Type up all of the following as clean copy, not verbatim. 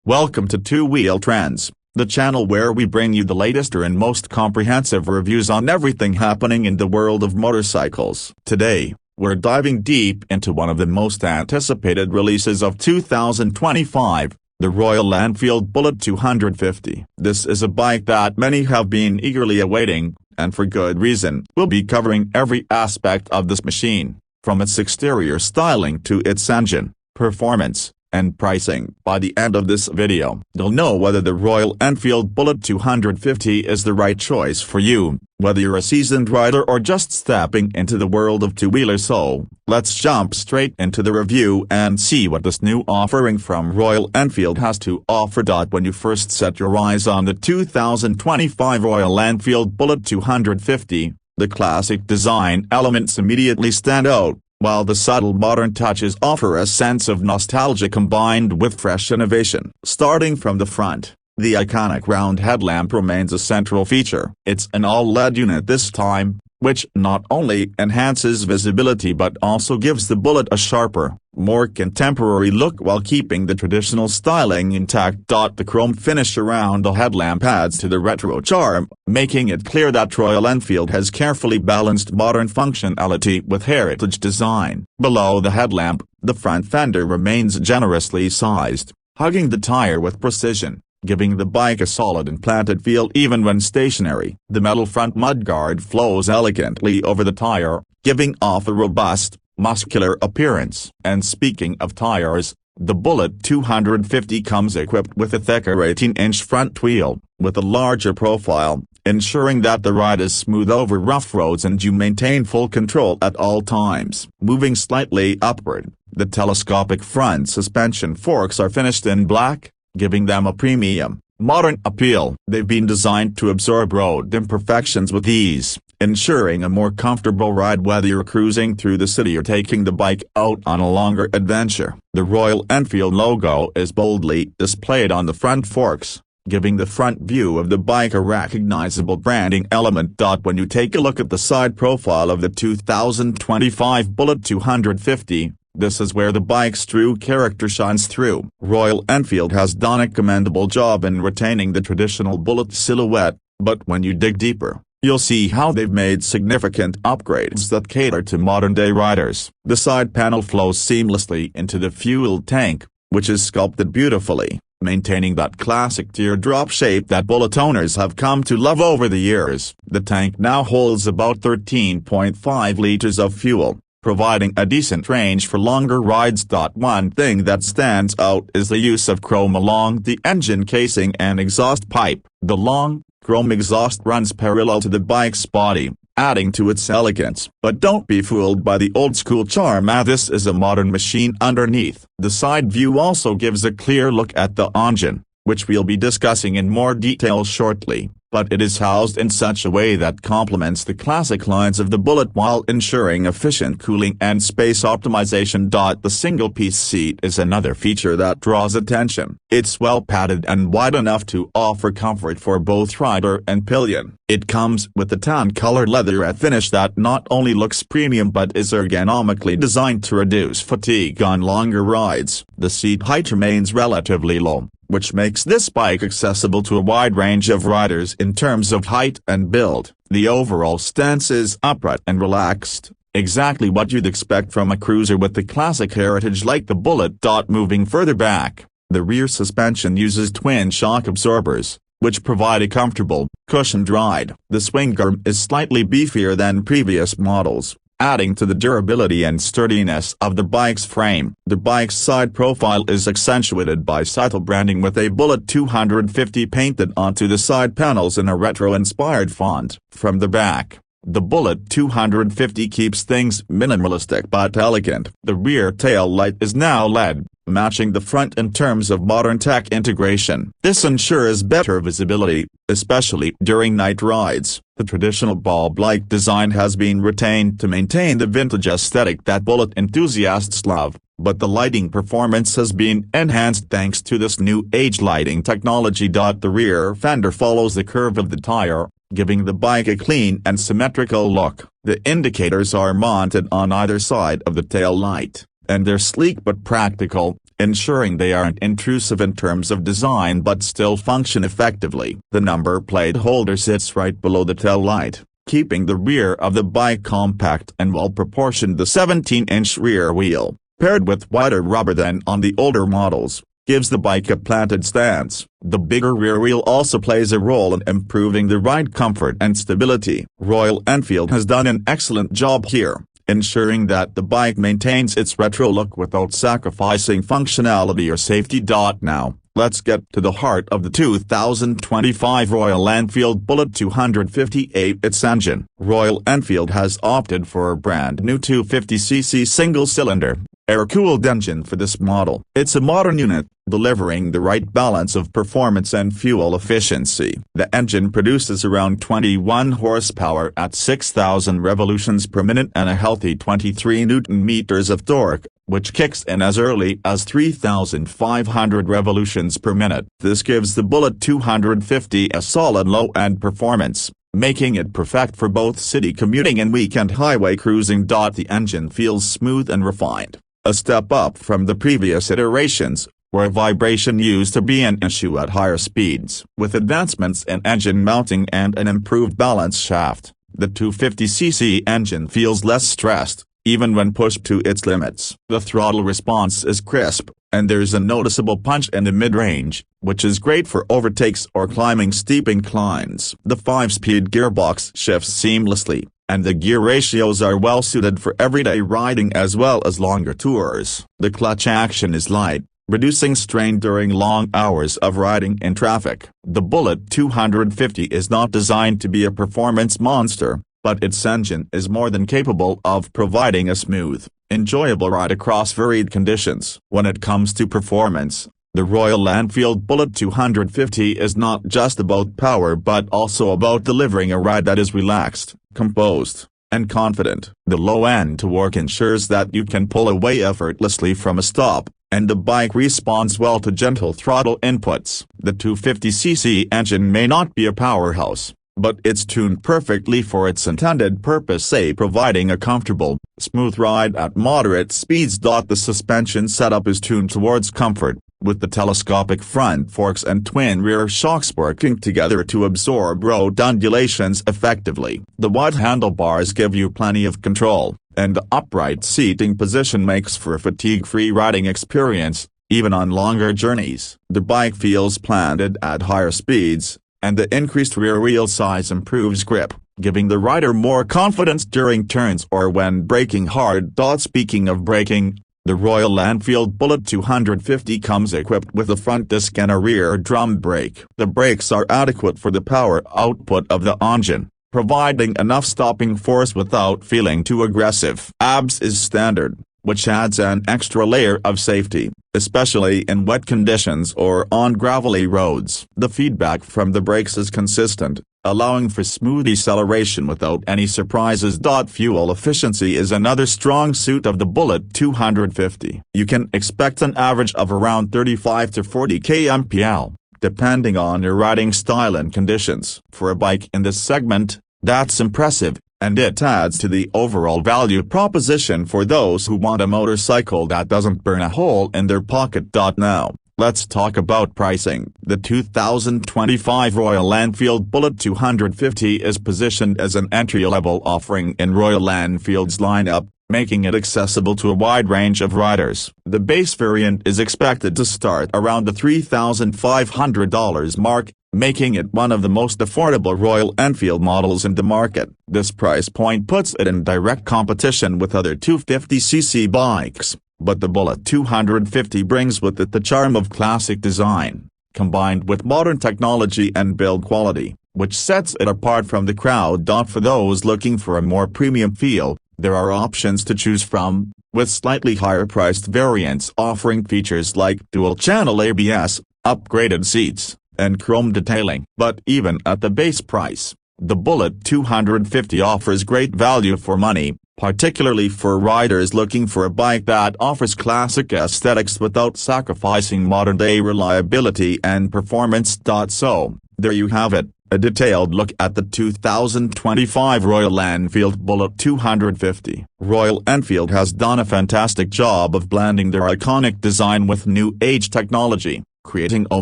Welcome to Two Wheel Trends, the channel where we bring you the latest and most comprehensive reviews on everything happening in the world of motorcycles. Today, we're diving deep into one of the most anticipated releases of 2025, the Royal Enfield Bullet 250. This is a bike that many have been eagerly awaiting, and for good reason. We'll be covering every aspect of this machine, from its exterior styling to its engine, performance, and pricing. By the end of this video, you'll know whether the Royal Enfield Bullet 250 is the right choice for you, whether you're a seasoned rider or just stepping into the world of two-wheelers. So, let's jump straight into the review and see what this new offering from Royal Enfield has to offer. When you first set your eyes on the 2025 Royal Enfield Bullet 250, the classic design elements immediately stand out, while the subtle modern touches offer a sense of nostalgia combined with fresh innovation. Starting from the front, the iconic round headlamp remains a central feature. It's an all-LED unit this time, which not only enhances visibility but also gives the Bullet a sharper, more contemporary look while keeping the traditional styling intact. The chrome finish around the headlamp adds to the retro charm, making it clear that Royal Enfield has carefully balanced modern functionality with heritage design. Below the headlamp, the front fender remains generously sized, hugging the tire with precision, giving the bike a solid and planted feel even when stationary. The metal front mudguard flows elegantly over the tire, giving off a robust, muscular appearance. And speaking of tires, the Bullet 250 comes equipped with a thicker 18-inch front wheel, with a larger profile, ensuring that the ride is smooth over rough roads and you maintain full control at all times. Moving slightly upward, the telescopic front suspension forks are finished in black, giving them a premium, modern appeal. They've been designed to absorb road imperfections with ease, ensuring a more comfortable ride whether you're cruising through the city or taking the bike out on a longer adventure. The Royal Enfield logo is boldly displayed on the front forks, giving the front view of the bike a recognizable branding element. When you take a look at the side profile of the 2025 Bullet 250, this is where the bike's true character shines through. Royal Enfield has done a commendable job in retaining the traditional Bullet silhouette, but when you dig deeper, you'll see how they've made significant upgrades that cater to modern-day riders. The side panel flows seamlessly into the fuel tank, which is sculpted beautifully, maintaining that classic teardrop shape that Bullet owners have come to love over the years. The tank now holds about 13.5 liters of fuel, providing a decent range for longer rides. One thing that stands out is the use of chrome along the engine casing and exhaust pipe. The long, chrome exhaust runs parallel to the bike's body, adding to its elegance. But don't be fooled by the old-school charm, as this is a modern machine underneath. The side view also gives a clear look at the engine, which we'll be discussing in more detail shortly, but it is housed in such a way that complements the classic lines of the Bullet while ensuring efficient cooling and space optimization. The single-piece seat is another feature that draws attention. It's well padded and wide enough to offer comfort for both rider and pillion. It comes with a tan-colored leatherette finish that not only looks premium but is ergonomically designed to reduce fatigue on longer rides. The seat height remains relatively low, which makes this bike accessible to a wide range of riders in terms of height and build. The overall stance is upright and relaxed, exactly what you'd expect from a cruiser with the classic heritage like the Bullet. Moving further back, the rear suspension uses twin shock absorbers, which provide a comfortable, cushioned ride. The swing arm is slightly beefier than previous models, adding to the durability and sturdiness of the bike's frame. The bike's side profile is accentuated by subtle branding with a Bullet 250 painted onto the side panels in a retro-inspired font. From the back, the Bullet 250 keeps things minimalistic but elegant. The rear tail light is now LED, matching the front in terms of modern tech integration. This ensures better visibility, especially during night rides. The traditional bulb-like design has been retained to maintain the vintage aesthetic that Bullet enthusiasts love, but the lighting performance has been enhanced thanks to this new age lighting technology. The rear fender follows the curve of the tire, giving the bike a clean and symmetrical look. The indicators are mounted on either side of the tail light, and they're sleek but practical, ensuring they aren't intrusive in terms of design but still function effectively. The number plate holder sits right below the tail light, keeping the rear of the bike compact and well-proportioned. The 17-inch rear wheel, paired with wider rubber than on the older models, gives the bike a planted stance. The bigger rear wheel also plays a role in improving the ride comfort and stability. Royal Enfield has done an excellent job here, ensuring that the bike maintains its retro look without sacrificing functionality or safety. Now, let's get to the heart of the 2025 Royal Enfield Bullet 250. Its engine. Royal Enfield has opted for a brand new 250cc single-cylinder, air-cooled engine for this model. It's a modern unit, delivering the right balance of performance and fuel efficiency. The engine produces around 21 horsepower at 6,000 revolutions per minute and a healthy 23 Nm of torque, which kicks in as early as 3,500 revolutions per minute. This gives the Bullet 250 a solid low-end performance, making it perfect for both city commuting and weekend highway cruising. The engine feels smooth and refined, a step up from the previous iterations, where vibration used to be an issue at higher speeds. With advancements in engine mounting and an improved balance shaft, the 250cc engine feels less stressed, even when pushed to its limits. The throttle response is crisp, and there's a noticeable punch in the mid-range, which is great for overtakes or climbing steep inclines. The 5-speed gearbox shifts seamlessly, and the gear ratios are well suited for everyday riding as well as longer tours. The clutch action is light, reducing strain during long hours of riding in traffic. The Bullet 250 is not designed to be a performance monster, but its engine is more than capable of providing a smooth, enjoyable ride across varied conditions. When it comes to performance, the Royal Enfield Bullet 250 is not just about power but also about delivering a ride that is relaxed, composed, and confident. The low-end torque ensures that you can pull away effortlessly from a stop, and the bike responds well to gentle throttle inputs. The 250cc engine may not be a powerhouse, but it's tuned perfectly for its intended purpose, providing a comfortable, smooth ride at moderate speeds. The suspension setup is tuned towards comfort, with the telescopic front forks and twin rear shocks working together to absorb road undulations effectively. The wide handlebars give you plenty of control, and the upright seating position makes for a fatigue-free riding experience, even on longer journeys. The bike feels planted at higher speeds, and the increased rear wheel size improves grip, giving the rider more confidence during turns or when braking hard. Speaking of braking, the Royal Enfield Bullet 250 comes equipped with a front disc and a rear drum brake. The brakes are adequate for the power output of the engine, providing enough stopping force without feeling too aggressive. ABS is standard, which adds an extra layer of safety, especially in wet conditions or on gravelly roads. The feedback from the brakes is consistent, allowing for smooth deceleration without any surprises. Fuel efficiency is another strong suit of the Bullet 250. You can expect an average of around 35 to 40 kmpl, depending on your riding style and conditions. For a bike in this segment, that's impressive, and it adds to the overall value proposition for those who want a motorcycle that doesn't burn a hole in their pocket. Now, let's talk about pricing. The 2025 Royal Enfield Bullet 250 is positioned as an entry-level offering in Royal Enfield's lineup, making it accessible to a wide range of riders. The base variant is expected to start around the $3,500 mark, making it one of the most affordable Royal Enfield models in the market. This price point puts it in direct competition with other 250cc bikes, but the Bullet 250 brings with it the charm of classic design, combined with modern technology and build quality, which sets it apart from the crowd. For those looking for a more premium feel, there are options to choose from, with slightly higher-priced variants offering features like dual-channel ABS, upgraded seats, and chrome detailing. But even at the base price, the Bullet 250 offers great value for money, particularly for riders looking for a bike that offers classic aesthetics without sacrificing modern-day reliability and performance. So, there you have it, A detailed look at the 2025 Royal Enfield Bullet 250. Royal Enfield has done a fantastic job of blending their iconic design with new-age technology, creating a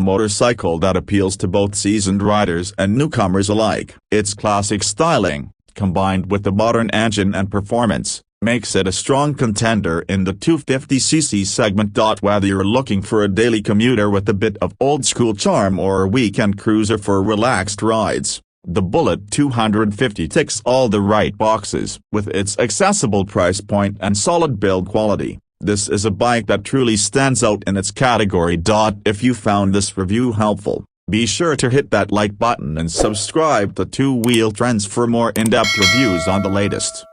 motorcycle that appeals to both seasoned riders and newcomers alike. Its classic styling, combined with the modern engine and performance, makes it a strong contender in the 250cc segment. Whether you're looking for a daily commuter with a bit of old-school charm or a weekend cruiser for relaxed rides, the Bullet 250 ticks all the right boxes. With its accessible price point and solid build quality, this is a bike that truly stands out in its category. If you found this review helpful, be sure to hit that like button and subscribe to Two Wheel Trends for more in-depth reviews on the latest